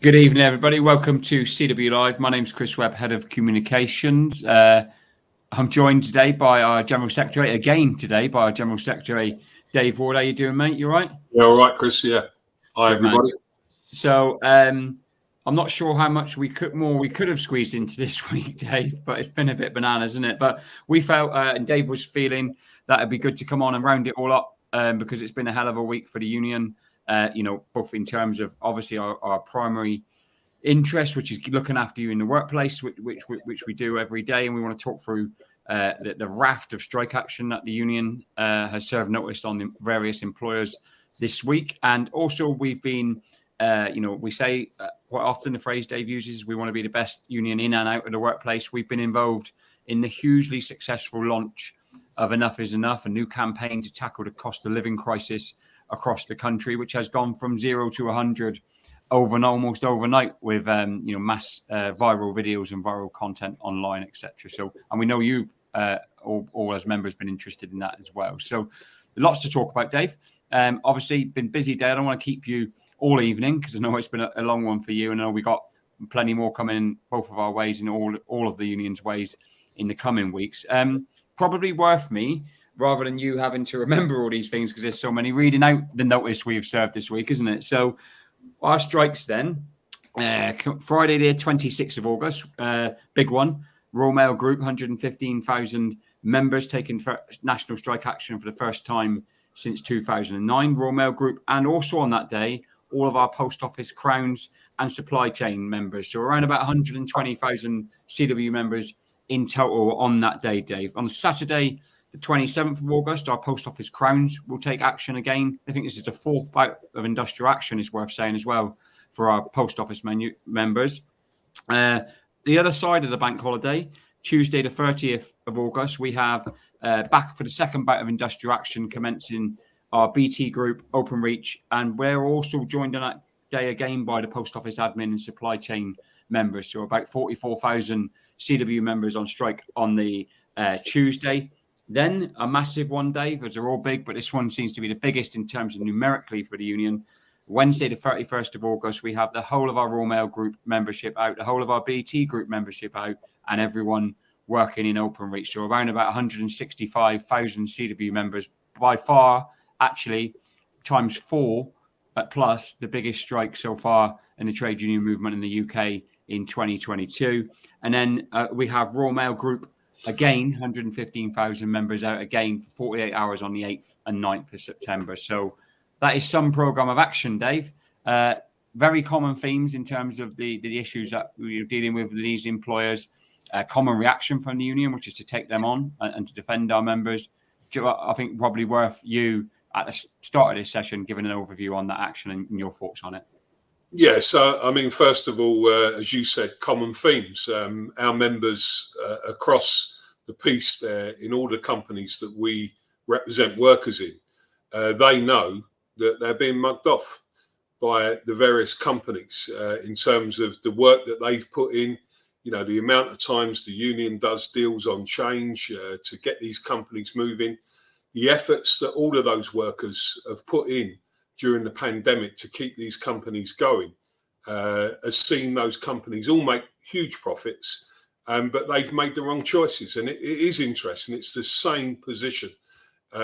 Good evening, everybody. Welcome to CW Live. My name's Chris Webb, Head of Communications. I'm joined today by our General Secretary, Dave Ward. How you doing, mate? You all right? Yeah, all right, Chris. Yeah. Hi, everybody. So, I'm not sure how much we could have squeezed into this week, Dave, but it's been a bit bananas, isn't it? But we felt, and Dave was feeling that it'd be good to come on and round it all up because it's been a hell of a week for the union. Both in terms of obviously our primary interest, which is looking after you in the workplace, which we do every day, and we want to talk through the raft of strike action that the union has served notice on the various employers this week. And also we've been, we say quite often the phrase Dave uses, we want to be the best union in and out of the workplace. We've been involved in the hugely successful launch of Enough is Enough, a new campaign to tackle the cost of living crisis across the country, which has gone from 0 to 100 almost overnight with mass viral videos and viral content online, etc. So, and we know you've all as members been interested in that as well. So, lots to talk about, Dave. Obviously, been busy day. I don't want to keep you all evening because I know it's been a long one for you, and I know we got plenty more coming in both of our ways and all of the union's ways in the coming weeks. Probably worth me, rather than you having to remember all these things because there's so many, reading out the notice we've served this week, isn't it? So our strikes then, Friday the 26th of August, big one, Royal Mail Group, 115,000 members taking national strike action for the first time since 2009, Royal Mail Group, and also on that day, all of our post office, Crowns and supply chain members. So around about 120,000 CW members in total on that day, Dave. On Saturday, the 27th of August, our post office Crowns will take action again. I think this is the fourth bout of industrial action, is worth saying as well, for our post office members. The other side of the bank holiday, Tuesday, the 30th of August, we have back for the second bout of industrial action commencing our BT Group, Openreach, and we're also joined on that day again by the post office admin and supply chain members. So about 44,000 CW members on strike on the Tuesday. Then a massive one, Dave, as they're all big, but this one seems to be the biggest in terms of numerically for the union. Wednesday, the 31st of August, we have the whole of our Royal Mail Group membership out, the whole of our BT Group membership out, and everyone working in Openreach. So around about 165,000 CW members, by far, actually, times 4 plus the biggest strike so far in the trade union movement in the UK in 2022. And then we have Royal Mail Group again, 115,000 members out again for 48 hours on the 8th and 9th of September. So that is some programme of action, Dave. Very common themes in terms of the issues that we're dealing with these employers. Common reaction from the union, which is to take them on and to defend our members. I think probably worth you at the start of this session giving an overview on that action and your thoughts on it. Yeah, so I mean, first of all, as you said, common themes. Our members across the piece there in all the companies that we represent workers in, they know that they're being mugged off by the various companies in terms of the work that they've put in, the amount of times the union does deals on change to get these companies moving, the efforts that all of those workers have put in during the pandemic to keep these companies going, has seen those companies all make huge profits, but they've made the wrong choices. And it is interesting. It's the same position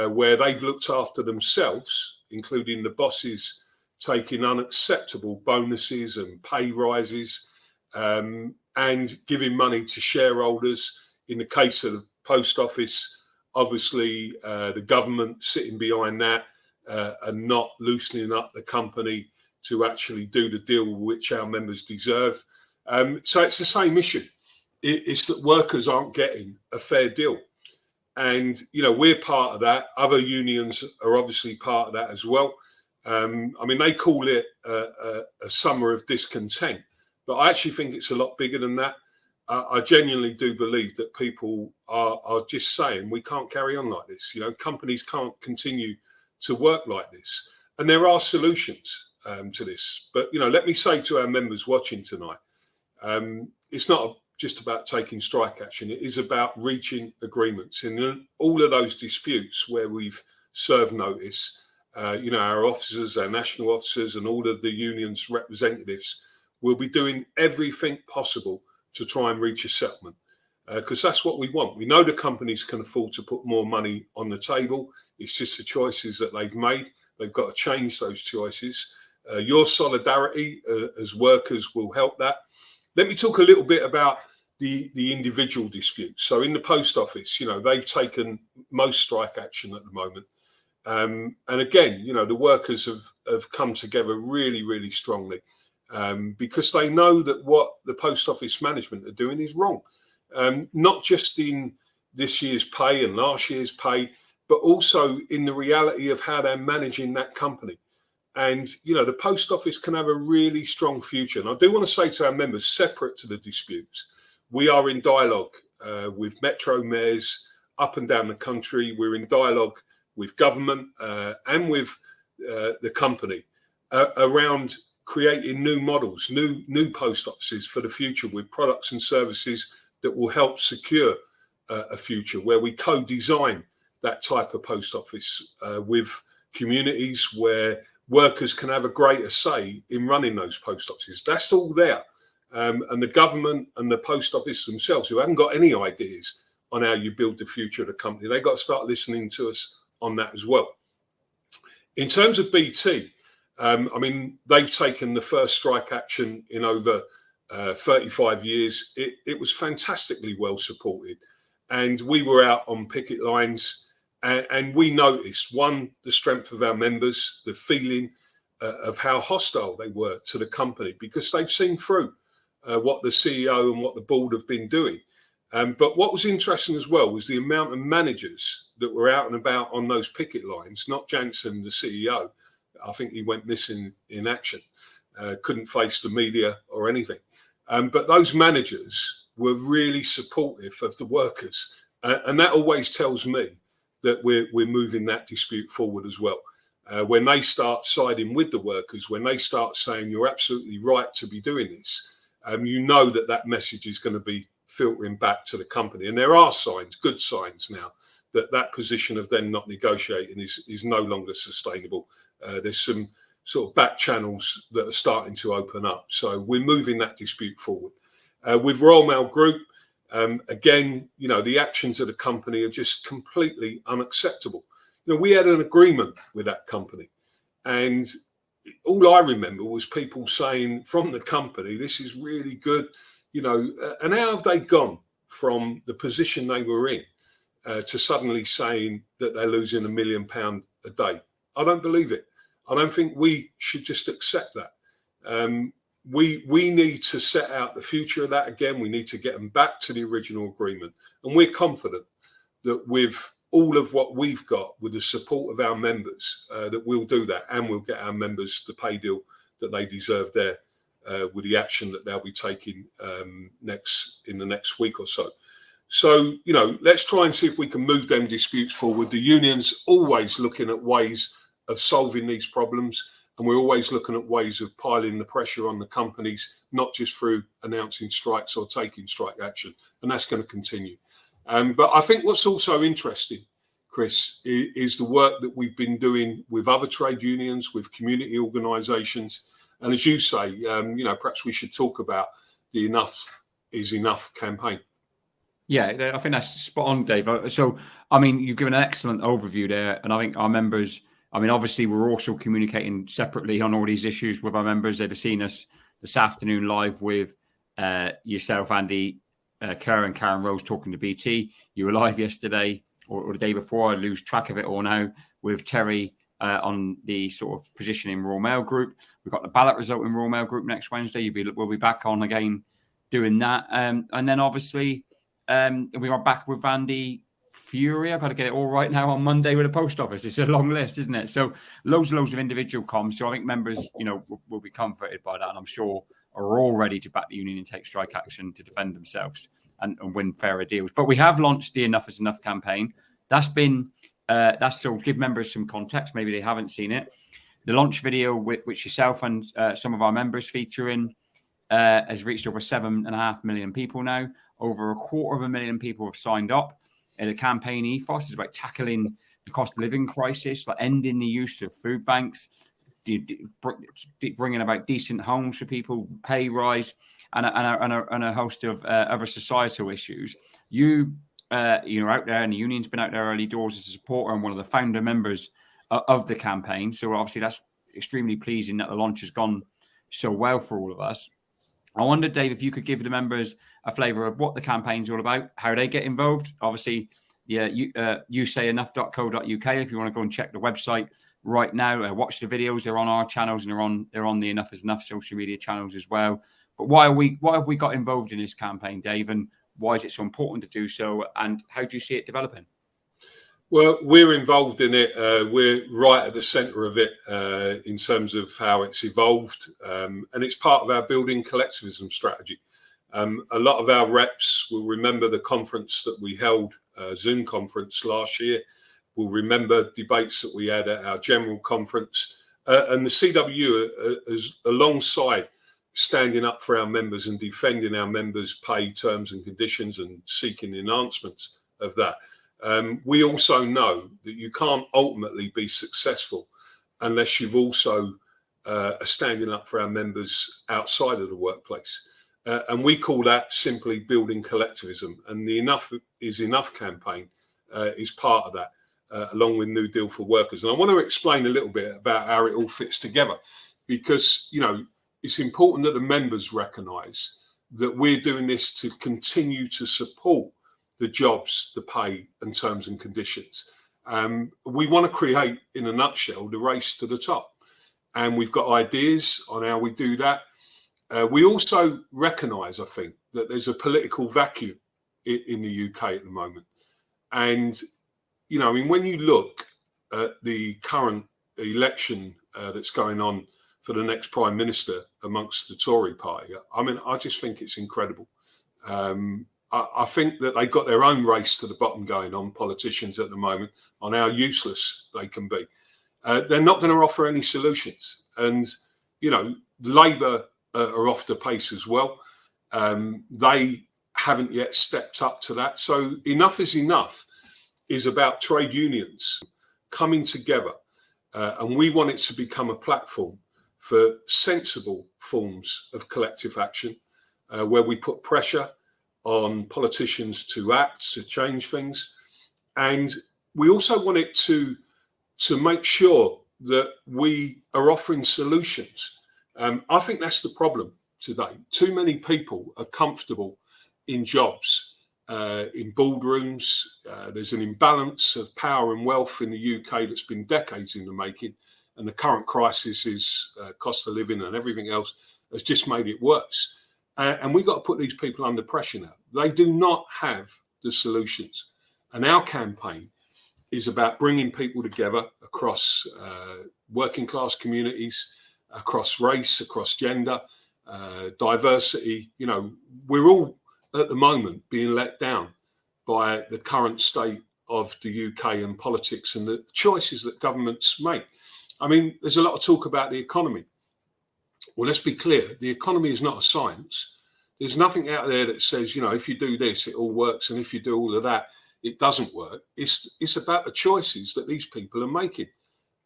where they've looked after themselves, including the bosses taking unacceptable bonuses and pay rises and giving money to shareholders. In the case of the post office, obviously the government sitting behind that, and not loosening up the company to actually do the deal which our members deserve. So it's the same issue. It's that workers aren't getting a fair deal. And, we're part of that. Other unions are obviously part of that as well. I mean, they call it a summer of discontent, but I actually think it's a lot bigger than that. I genuinely do believe that people are just saying we can't carry on like this. Companies can't continue to work like this, and there are solutions to this. But let me say to our members watching tonight, it's not just about taking strike action. It is about reaching agreements in all of those disputes where we've served notice. Our officers, our national officers, and all of the union's representatives, we'll be doing everything possible to try and reach a settlement, because that's what we want. We know the companies can afford to put more money on the table. It's just the choices that they've made. They've got to change those choices. Your solidarity as workers will help that. Let me talk a little bit about the individual disputes. So in the post office, they've taken most strike action at the moment. And again, the workers have come together really, really strongly, because they know that what the post office management are doing is wrong. Not just in this year's pay and last year's pay, but also in the reality of how they're managing that company. And, the post office can have a really strong future. And I do want to say to our members, separate to the disputes, we are in dialogue with metro mayors up and down the country. We're in dialogue with government and with the company around creating new models, new post offices for the future, with products and services that will help secure a future where we co-design that type of post office with communities where workers can have a greater say in running those post offices. That's all there. And the government and the post office themselves, who haven't got any ideas on how you build the future of the company, they've got to start listening to us on that as well. In terms of BT, they've taken the first strike action in over 35 years. It was fantastically well supported. And we were out on picket lines, and we noticed, one, the strength of our members, the feeling of how hostile they were to the company, because they've seen through what the CEO and what the board have been doing. But what was interesting as well was the amount of managers that were out and about on those picket lines, not Jansen, the CEO. I think he went missing in action, couldn't face the media or anything. But those managers were really supportive of the workers. And that always tells me that we're moving that dispute forward as well. When they start siding with the workers, when they start saying you're absolutely right to be doing this, that message is going to be filtering back to the company. And there are signs, good signs now, that position of them not negotiating is no longer sustainable. There's some sort of back channels that are starting to open up. So we're moving that dispute forward. With Royal Mail Group, again, the actions of the company are just completely unacceptable. We had an agreement with that company, and all I remember was people saying from the company, this is really good, and how have they gone from the position they were in to suddenly saying that they're losing £1 million a day? I don't believe it. I don't think we should just accept that. We need to set out the future of that again. We need to get them back to the original agreement. And we're confident that with all of what we've got, with the support of our members, that we'll do that, and we'll get our members the pay deal that they deserve there with the action that they'll be taking in the next week or so. So, let's try and see if we can move them disputes forward. The union's always looking at ways of solving these problems, and we're always looking at ways of piling the pressure on the companies, not just through announcing strikes or taking strike action, and that's going to continue. But I think what's also interesting, Chris, is the work that we've been doing with other trade unions, with community organisations, and as you say, perhaps we should talk about the Enough is Enough campaign. Yeah, I think that's spot on, Dave. So, you've given an excellent overview there, and I think our members, obviously we're also communicating separately on all these issues with our members. They've seen us this afternoon live with yourself, Andy, Kerr and Karen Rose talking to BT. You were live yesterday or the day before. I lose track of it all now, with Terry on the sort of position in Royal Mail Group. We've got the ballot result in Royal Mail Group next Wednesday. We'll be back on again doing that. And then obviously we are back with Andy Fury. I've got to get it all right now on Monday with the post office. It's a long list, isn't it? So loads of individual comms. So I think members, will be comforted by that, and I'm sure are all ready to back the union and take strike action to defend themselves and win fairer deals. But we have launched the Enough is Enough campaign. That's to give members some context. Maybe they haven't seen it. The launch video, which yourself and some of our members feature in, has reached over 7.5 million people now. Over 250,000 people have signed up. The campaign ethos is about tackling the cost of living crisis, like ending the use of food banks, bringing about decent homes for people, pay rise, and a host of other societal issues. You're out there, and the union's been out there early doors as a supporter and one of the founder members of the campaign. So obviously that's extremely pleasing that the launch has gone so well for all of us. I wondered, Dave, if you could give the members a flavour of what the campaign's all about, how they get involved. Obviously, yousayenough.co.uk if you want to go and check the website right now. Watch the videos; they're on our channels and they're on the Enough is Enough social media channels as well. But why have we got involved in this campaign, Dave, and why is it so important to do so? And how do you see it developing? Well, we're involved in it. We're right at the centre of it in terms of how it's evolved. And it's part of our building collectivism strategy. A lot of our reps will remember the conference that we held, Zoom conference last year. Will remember debates that we had at our general conference. And the CW is alongside standing up for our members and defending our members' pay terms and conditions and seeking enhancements of that. We also know that you can't ultimately be successful unless you've also are standing up for our members outside of the workplace. And we call that simply building collectivism. And the Enough is Enough campaign is part of that, along with New Deal for Workers. And I want to explain a little bit about how it all fits together, because, it's important that the members recognise that we're doing this to continue to support the jobs, the pay and terms and conditions. We want to create, in a nutshell, the race to the top. And we've got ideas on how we do that. We also recognise, I think, that there's a political vacuum in the UK at the moment. And, when you look at the current election that's going on for the next Prime Minister amongst the Tory party, I just think it's incredible. I think that they've got their own race to the bottom going on, politicians at the moment, on how useless they can be. They're not going to offer any solutions. And, Labour are off the pace as well. They haven't yet stepped up to that. So Enough is Enough is about trade unions coming together. And we want it to become a platform for sensible forms of collective action, where we put pressure on politicians to act, to change things. And we also want it to make sure that we are offering solutions. I think that's the problem today. Too many people are comfortable in jobs, in boardrooms. There's an imbalance of power and wealth in the UK that's been decades in the making. And the current crisis is cost of living and everything else has just made it worse. And we've got to put these people under pressure now. They do not have the solutions. And our campaign is about bringing people together across working class communities, across race, across gender, diversity. We're all at the moment being let down by the current state of the UK and politics and the choices that governments make. There's a lot of talk about the economy. Well, let's be clear. The economy is not a science. There's nothing out there that says, if you do this, it all works. And if you do all of that, it doesn't work. It's about the choices that these people are making.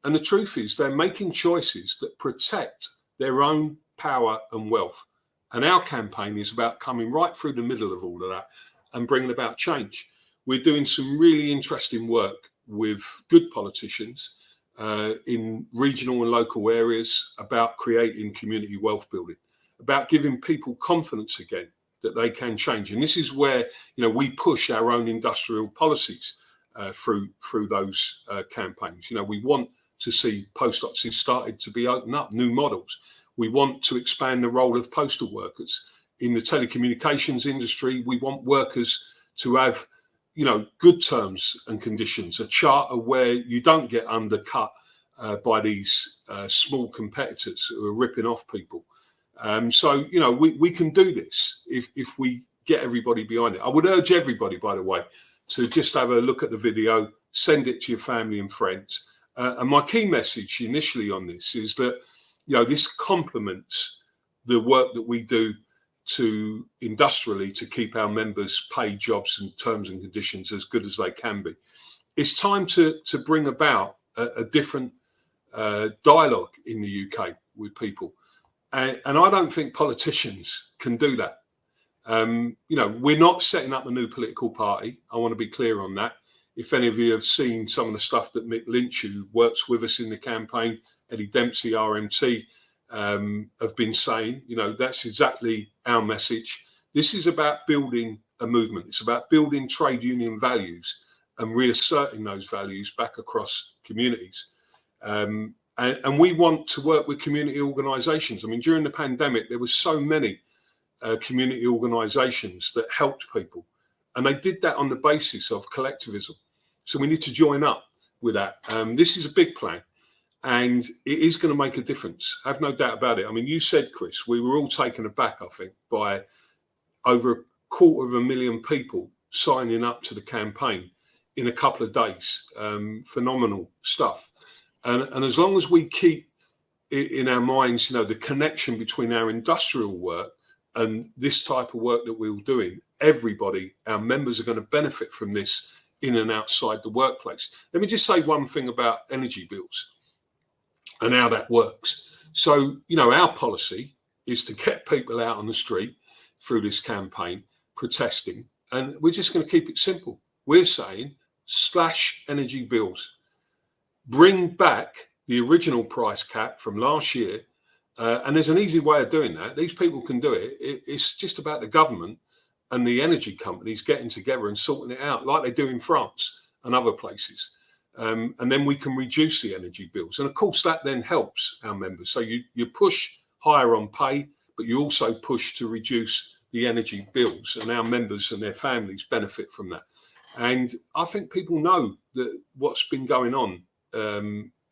And the truth is they're making choices that protect their own power and wealth. And our campaign is about coming right through the middle of all of that and bringing about change. We're doing some really interesting work with good politicians in regional and local areas about creating community wealth building, about giving people confidence again that they can change. And this is where, we push our own industrial policies through those campaigns. We want to see post offices started to be opened up, new models. We want to expand the role of postal workers. In the telecommunications industry, we want workers to have, good terms and conditions, a charter where you don't get undercut by these small competitors who are ripping off people. So, we can do this if we get everybody behind it. I would urge everybody, by the way, to just have a look at the video, send it to your family and friends. And my key message initially on this is that, this complements the work that we do to industrially to keep our members' pay, jobs and terms and conditions as good as they can be. It's time to bring about a different dialogue in the UK with people. And I don't think politicians can do that. We're not setting up a new political party. I want to be clear on that. If any of you have seen some of the stuff that Mick Lynch, who works with us in the campaign, Eddie Dempsey, RMT, have been saying, that's exactly our message. This is about building a movement. It's about building trade union values and reasserting those values back across communities. And we want to work with community organisations. I mean, during the pandemic, there were so many community organisations that helped people. And they did that on the basis of collectivism. So we need to join up with that. This is a big plan. And it is going to make a difference. I have no doubt about it. I mean, you said, Chris, we were all taken aback, I think, by over 250,000 people signing up to the campaign in a couple of days. Phenomenal stuff. And as long as we keep it in our minds, the connection between our industrial work and this type of work that we're doing, everybody, our members are going to benefit from this in and outside the workplace. Let me just say one thing about energy bills and how that works. So, our policy is to get people out on the street through this campaign, protesting, and we're just going to keep it simple. We're saying slash energy bills, bring back the original price cap from last year. And there's an easy way of doing that. These people can do it. It's just about the government and the energy companies getting together and sorting it out like they do in France and other places. And then we can reduce the energy bills. And of course, that then helps our members. So you push higher on pay, but you also push to reduce the energy bills, and our members and their families benefit from that. And I think people know that what's been going on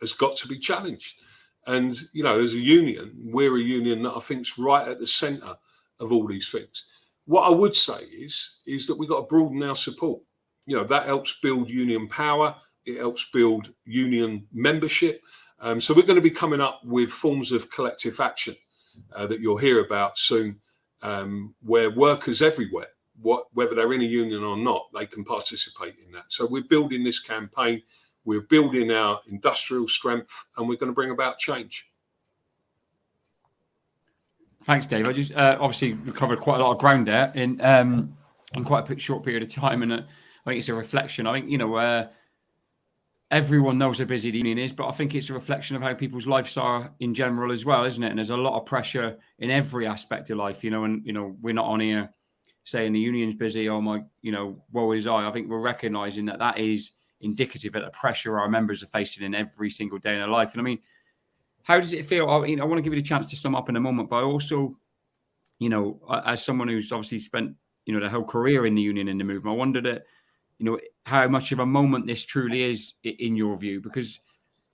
has got to be challenged. And, as a union, we're a union that I think is right at the centre of all these things. What I would say is that we've got to broaden our support. That helps build union power. It helps build union membership. So we're going to be coming up with forms of collective action that you'll hear about soon, where workers everywhere, whether they're in a union or not, they can participate in that. So we're building this campaign. We're building our industrial strength, and we're going to bring about change. Thanks, Dave. I just obviously we covered quite a lot of ground there in quite a short period of time, and I think it's a reflection. I think everyone knows how busy the union is, but I think it's a reflection of how people's lives are in general as well, isn't it? And there's a lot of pressure in every aspect of life, and we're not on here saying the union's busy. Oh my, woe is I. I think we're recognising that is indicative of the pressure our members are facing in every single day in their life. And I mean, how does it feel? I want to give you the chance to sum up in a moment, but I also, as someone who's obviously spent, their whole career in the union and the movement, I wondered how much of a moment this truly is in your view, because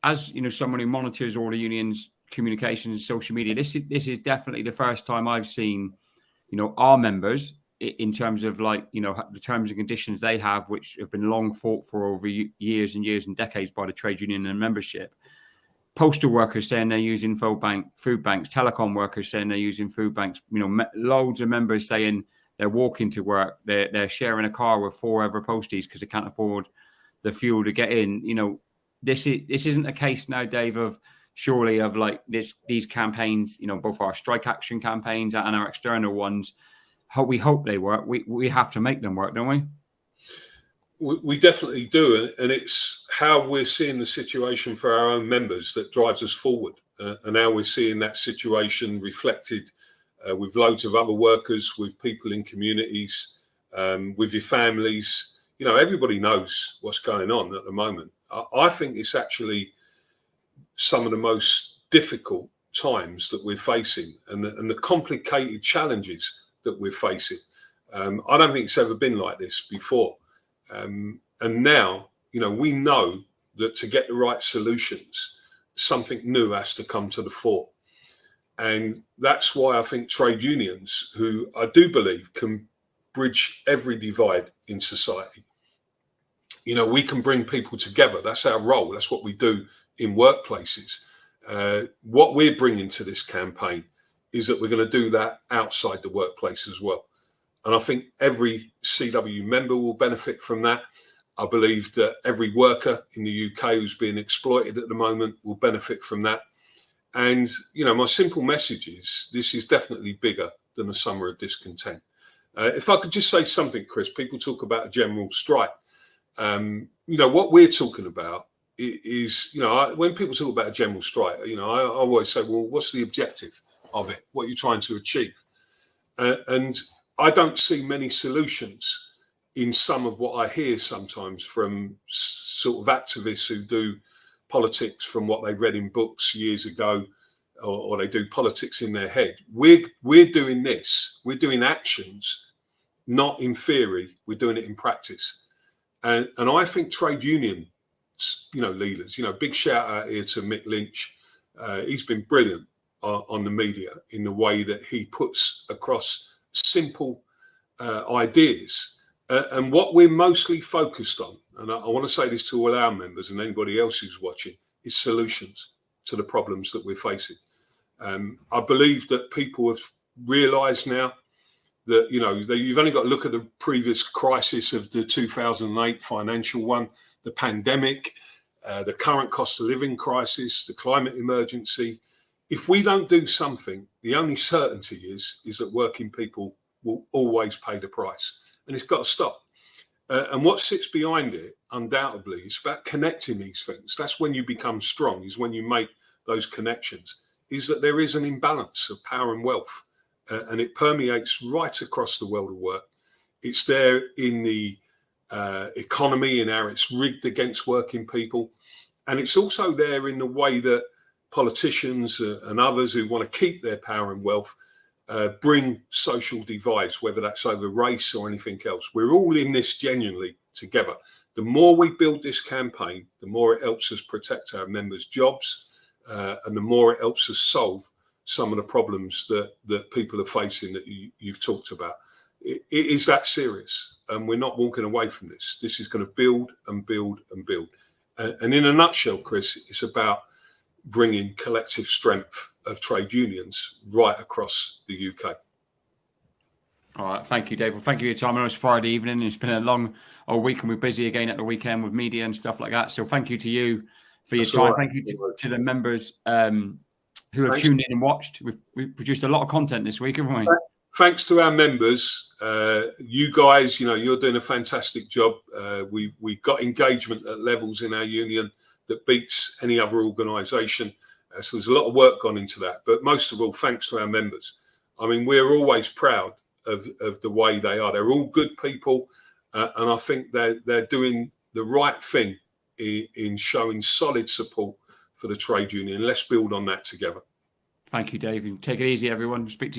as someone who monitors all the unions' communications and social media, this is definitely the first time I've seen, our members in terms of the terms and conditions they have, which have been long fought for over years and years and decades by the trade union and membership. Postal workers saying they're using food banks, telecom workers saying they're using food banks, loads of members saying they're walking to work, they're sharing a car with 4 other posties because they can't afford the fuel to get in. This isn't a case now, Dave, of these campaigns, both our strike action campaigns and our external ones. We hope they work. We have to make them work, don't we? We definitely do, and it's how we're seeing the situation for our own members that drives us forward, and how we're seeing that situation reflected with loads of other workers, with people in communities, with your families. Everybody knows what's going on at the moment. I think it's actually some of the most difficult times that we're facing, and the complicated challenges that we're facing. I don't think it's ever been like this before. And now, we know that to get the right solutions, something new has to come to the fore. And that's why I think trade unions, who I do believe can bridge every divide in society, we can bring people together. That's our role. That's what we do in workplaces. What we're bringing to this campaign is that we're going to do that outside the workplace as well. And I think every CW member will benefit from that. I believe that every worker in the UK who's being exploited at the moment will benefit from that. And, my simple message is this is definitely bigger than a summer of discontent. If I could just say something, Chris, people talk about a general strike. What we're talking about is, when people talk about a general strike, I always say, well, what's the objective of it? What are you trying to achieve? And I don't see many solutions in some of what I hear sometimes from sort of activists who do politics from what they read in books years ago, or they do politics in their head. We're doing this. We're doing actions, not in theory. We're doing it in practice. And I think trade union, leaders, big shout out here to Mick Lynch. He's been brilliant on the media in the way that he puts across simple ideas. And what we're mostly focused on, and I want to say this to all our members and anybody else who's watching, is solutions to the problems that we're facing. I believe that people have realised now that, you've only got to look at the previous crisis of the 2008 financial one, the pandemic, the current cost of living crisis, the climate emergency. If we don't do something, the only certainty is that working people will always pay the price. And it's got to stop. And what sits behind it, undoubtedly, is about connecting these things. That's when you become strong, is when you make those connections, is that there is an imbalance of power and wealth. And it permeates right across the world of work. It's there in the economy and how it's rigged against working people. And it's also there in the way that politicians and others who want to keep their power and wealth bring social divides, whether that's over race or anything else. We're all in this genuinely together. The more we build this campaign, the more it helps us protect our members' jobs, and the more it helps us solve some of the problems that people are facing that you've talked about. It is that serious, and we're not walking away from this. This is going to build and build and build. And in a nutshell, Chris, it's about bringing collective strength of trade unions right across the UK. All right, thank you, Dave. Well, thank you for your time. I know it's Friday evening, and it's been a long old week, and we're busy again at the weekend with media and stuff like that. So thank you to you for your time. Right. Thank you to the members who have tuned in and watched. We've produced a lot of content this week, haven't we? Thanks to our members. You guys, you're doing a fantastic job. We've got engagement at levels in our union that beats any other organisation. So there's a lot of work gone into that. But most of all, thanks to our members. I mean, we're always proud of the way they are. They're all good people. And I think they're doing the right thing in showing solid support for the trade union. Let's build on that together. Thank you, Dave. Take it easy, everyone. Speak to you.